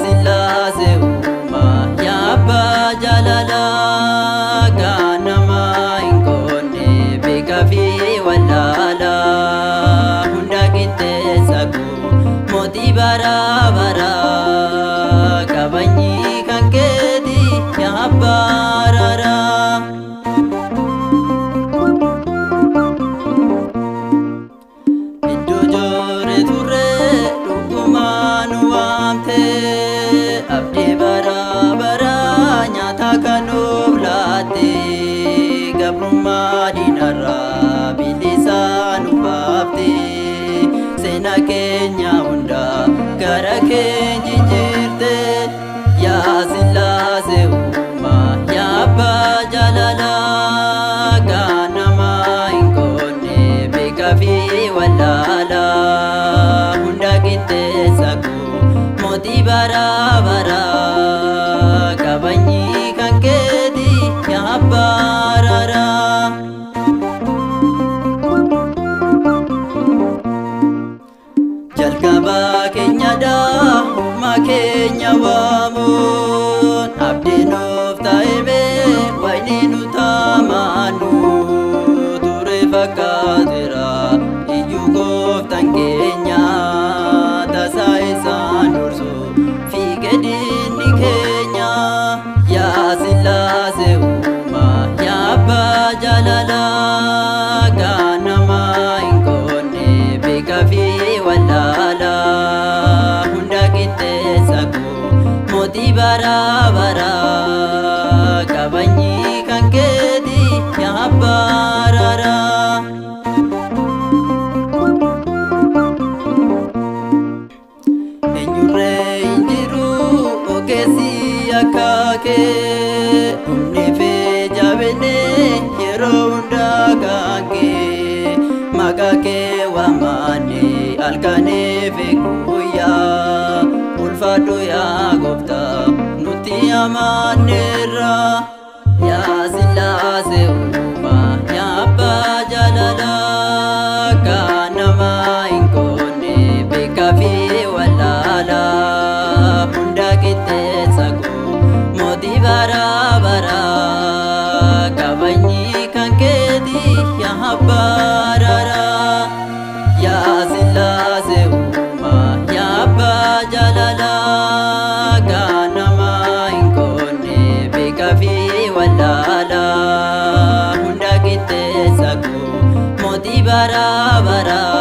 Sillaase uumaa yaa abbaa jaalalaa kan namaa hin qoonne beekaa fi wallaalaa hunda qixxeessa koo mootii bara baraa qabanyii kan keeti yaa abbaa raraa. Iddoo jooree turree dhugumaan waamtee abdii bara baraa nyaata kan nuuf laatte gabrummaa diinarraa bilisaa nu baafte seenaa keenya hunda gara keenya jijjiirte yaa Sillaase uumaa yaa abbaa jaalalaa kan namaa hin qoonne beekaa fi wallaalaa hunda qixxeessa koo mootii bara baraa qabanyii kan keeti yaa abbaa raraa. Jalqabaa keenyadhaa uumaa keenya waamuun abdii nuuf taa'imee wayni nu taamaanu ture fakkaateera iyyuu gooftaan keenya tasaa isaan dursu fiigee diinni keenya yaa Sillaase uumaa yaa abbaa jaalalaa kan namaa hin qoonne beekaa fi wallaalaa hunda qixxeessa koo mootii bara baraa qabanyii kan keeti yaa abbaa raraa. Eenyurree hin jiru ogeessi akka kee humni fee jabinee yeroo hundaa kan kee maqaa kee waamaanee halkanii fi guyyaa ulfaadhu yaa gooftaa nuti amaanneerra yaa Sillaase uumaa yaa abbaa jaalalaa kan namaa hin qoonne beekaa fi wallaalaa hunda qixxeessa koo mootii bara baraa qabanyii kan keeti yaa abbaa raraa. Yaa Sillaase uumaa yaa abbaa jaalalaa kan namaa hin qoonne beekaa fi wallaalaa hunda qixxeessa koo mootii bara baraa.